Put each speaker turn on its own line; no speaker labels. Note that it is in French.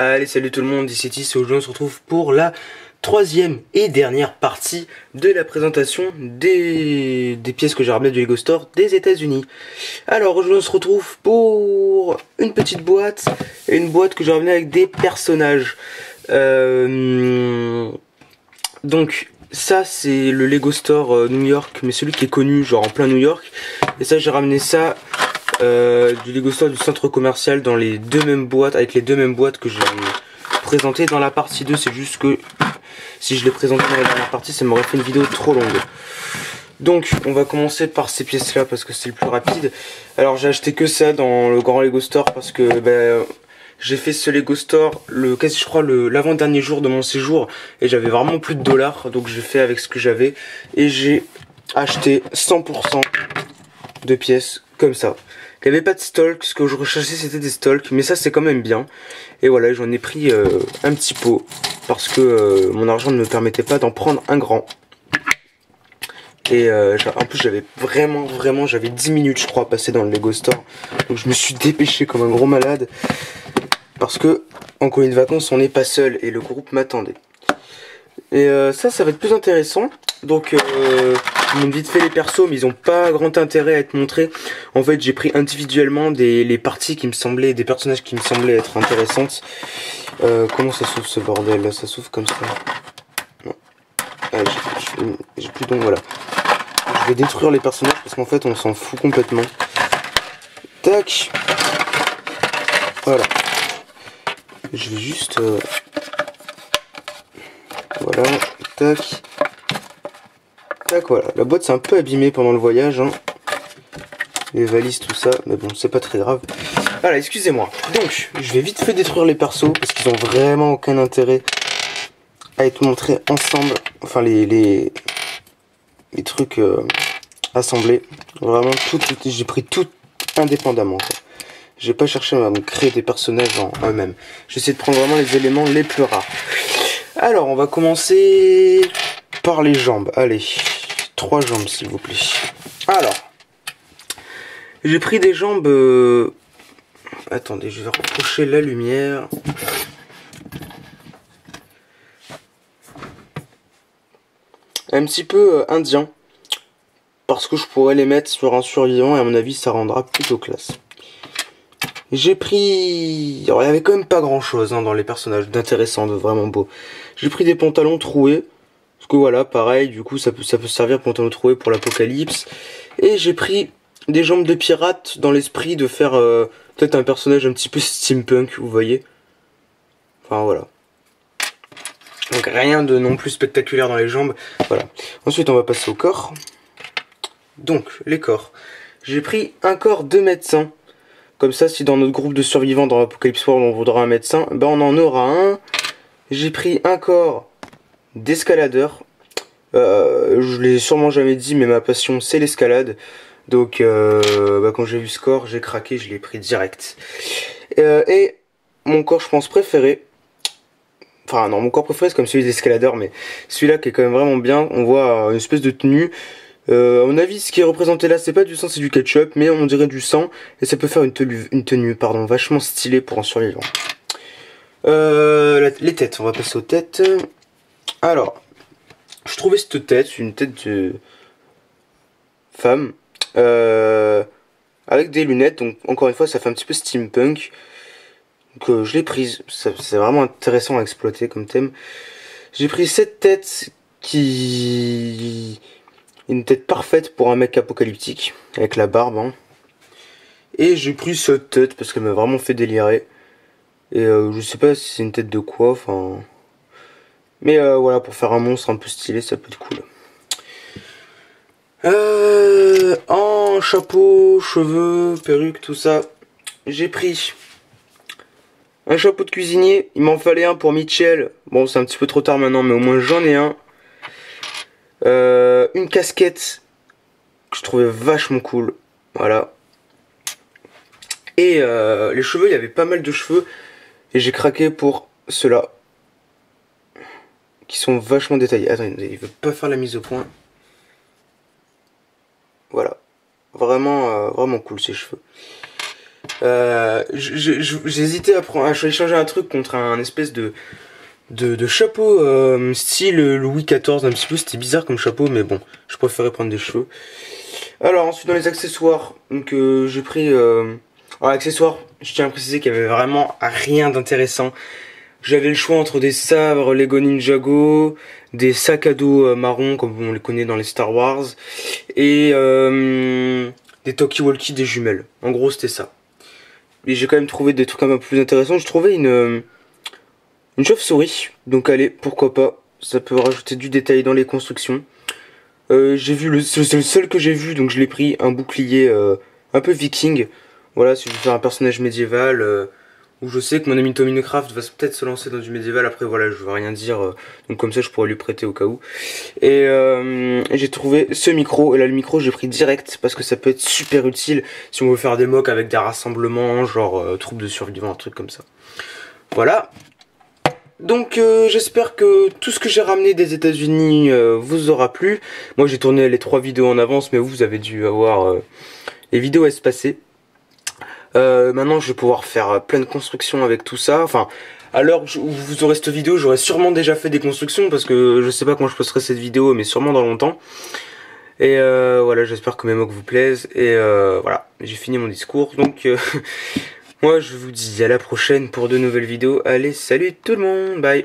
Allez, salut tout le monde, ici Tis, et aujourd'hui on se retrouve pour la troisième et dernière partie de la présentation des pièces que j'ai ramenées du Lego Store des États-Unis. Alors aujourd'hui on se retrouve pour une petite boîte, et une boîte que j'ai ramenée avec des personnages. Donc ça c'est le Lego Store New York, mais celui qui est connu, genre en plein New York. Et ça j'ai ramené ça du Lego Store du centre commercial dans les deux mêmes boîtes, avec les deux mêmes boîtes que j'ai présentées dans la partie 2. C'est juste que si je les présentais dans la dernière partie, ça m'aurait fait une vidéo trop longue. Donc on va commencer par ces pièces là parce que c'est le plus rapide. Alors j'ai acheté que ça dans le grand Lego Store parce que j'ai fait ce Lego Store je crois l'avant-dernier jour de mon séjour et j'avais vraiment plus de dollars, donc j'ai fait avec ce que j'avais et j'ai acheté 100% de pièces comme ça. Il n'y avait pas de stalk, ce que je recherchais c'était des stalks, mais ça c'est quand même bien. Et voilà, j'en ai pris un petit pot parce que mon argent ne me permettait pas d'en prendre un grand. Et en plus j'avais j'avais 10 minutes je crois à passer dans le Lego Store. Donc je me suis dépêché comme un gros malade. Parce que en colonie de vacances on n'est pas seul et le groupe m'attendait. Et ça va être plus intéressant. Donc je montre vite fait les persos, mais ils ont pas grand intérêt à être montrés. En fait j'ai pris individuellement les parties qui me semblaient, des personnages qui me semblaient être intéressantes. Comment ça s'ouvre ce bordel là? Ça s'ouvre comme ça. Non. J'ai plus donc voilà. Je vais détruire les personnages parce qu'en fait on s'en fout complètement. Tac. Voilà. Je vais juste voilà, tac. Tac, voilà. La boîte s'est un peu abîmée pendant le voyage, hein. Les valises, tout ça, mais bon, c'est pas très grave. Voilà, excusez-moi. Donc, je vais vite fait détruire les persos parce qu'ils ont vraiment aucun intérêt à être montrés ensemble. Enfin, les trucs assemblés. Vraiment, j'ai pris tout indépendamment, quoi. J'ai pas cherché à me créer des personnages en eux-mêmes. J'essaie de prendre vraiment les éléments les plus rares. Alors, on va commencer par les jambes. Allez, 3 jambes s'il vous plaît. Alors, j'ai pris des jambes... Attendez, je vais rapprocher la lumière. Un petit peu indien. Parce que je pourrais les mettre sur un survivant et à mon avis ça rendra plutôt classe. J'ai pris... Alors il y avait quand même pas grand chose hein, dans les personnages d'intéressant, de vraiment beau. J'ai pris des pantalons troués. Parce que voilà, pareil, du coup ça peut servir pantalon troué pour l'apocalypse. Et j'ai pris des jambes de pirate dans l'esprit de faire peut-être un personnage un petit peu steampunk, vous voyez. Enfin voilà. Donc rien de non plus spectaculaire dans les jambes. Voilà. Ensuite on va passer au corps. Donc les corps. J'ai pris un corps de médecin. Comme ça, si dans notre groupe de survivants dans l'Apocalypse World on voudra un médecin, ben on en aura un. J'ai pris un corps d'escaladeur. Je l'ai sûrement jamais dit, mais ma passion c'est l'escalade. Donc quand j'ai vu ce corps, j'ai craqué, je l'ai pris direct. Et mon corps, je pense, préféré. Enfin non, mon corps préféré c'est comme celui d'escaladeur, mais celui-là qui est quand même vraiment bien. On voit une espèce de tenue. À mon avis, ce qui est représenté là, c'est pas du sang, c'est du ketchup, mais on dirait du sang, et ça peut faire une tenue vachement stylée pour un survivant. Les têtes, on va passer aux têtes. Alors, je trouvais cette tête, une tête de femme, avec des lunettes, donc encore une fois, ça fait un petit peu steampunk. Donc je l'ai prise, c'est vraiment intéressant à exploiter comme thème. J'ai pris cette tête qui... Une tête parfaite pour un mec apocalyptique, avec la barbe, hein. Et j'ai pris cette tête parce qu'elle m'a vraiment fait délirer. Et je sais pas si c'est une tête de quoi, enfin... Mais voilà, pour faire un monstre un peu stylé, ça peut être cool. En chapeau, cheveux, perruque, tout ça, j'ai pris un chapeau de cuisinier. Il m'en fallait un pour Mitchell. Bon, c'est un petit peu trop tard maintenant, mais au moins j'en ai un. Une casquette que je trouvais vachement cool, voilà. Et les cheveux, il y avait pas mal de cheveux et j'ai craqué pour ceux-là qui sont vachement détaillés. Attendez, il veut pas faire la mise au point. Voilà, vraiment cool ces cheveux. J'ai hésité à échanger un truc contre un espèce de chapeau style Louis XIV un petit peu. C'était bizarre comme chapeau, mais bon, je préférais prendre des cheveux. Alors ensuite dans les accessoires, donc j'ai pris... Alors accessoires, je tiens à préciser qu'il y avait vraiment rien d'intéressant. J'avais le choix entre des sabres Lego Ninjago, des sacs à dos marrons comme on les connaît dans les Star Wars, et des talkie-walkie, des jumelles. En gros c'était ça. Et j'ai quand même trouvé des trucs un peu plus intéressants. J'ai trouvé une chauve-souris, donc allez, pourquoi pas. Ça peut rajouter du détail dans les constructions. J'ai vu c'est le seul que j'ai vu, donc je l'ai pris, un bouclier un peu viking. Voilà, si je veux faire un personnage médiéval, où je sais que mon ami Tominecraft va peut-être se lancer dans du médiéval. Après voilà, je veux rien dire, donc comme ça je pourrais lui prêter au cas où. Et j'ai trouvé ce micro, et là le micro j'ai pris direct parce que ça peut être super utile si on veut faire des mocks avec des rassemblements, genre troupes de survivants, un truc comme ça. Voilà. Donc j'espère que tout ce que j'ai ramené des États-Unis vous aura plu. Moi j'ai tourné les 3 vidéos en avance, mais vous avez dû avoir les vidéos espacées. Maintenant je vais pouvoir faire plein de constructions avec tout ça. Enfin, à l'heure où vous aurez cette vidéo, j'aurai sûrement déjà fait des constructions parce que je sais pas quand je posterai cette vidéo, mais sûrement dans longtemps. Et voilà, j'espère que mes mocks vous plaisent. Et voilà, j'ai fini mon discours. Donc moi je vous dis à la prochaine pour de nouvelles vidéos. Allez, salut tout le monde, bye.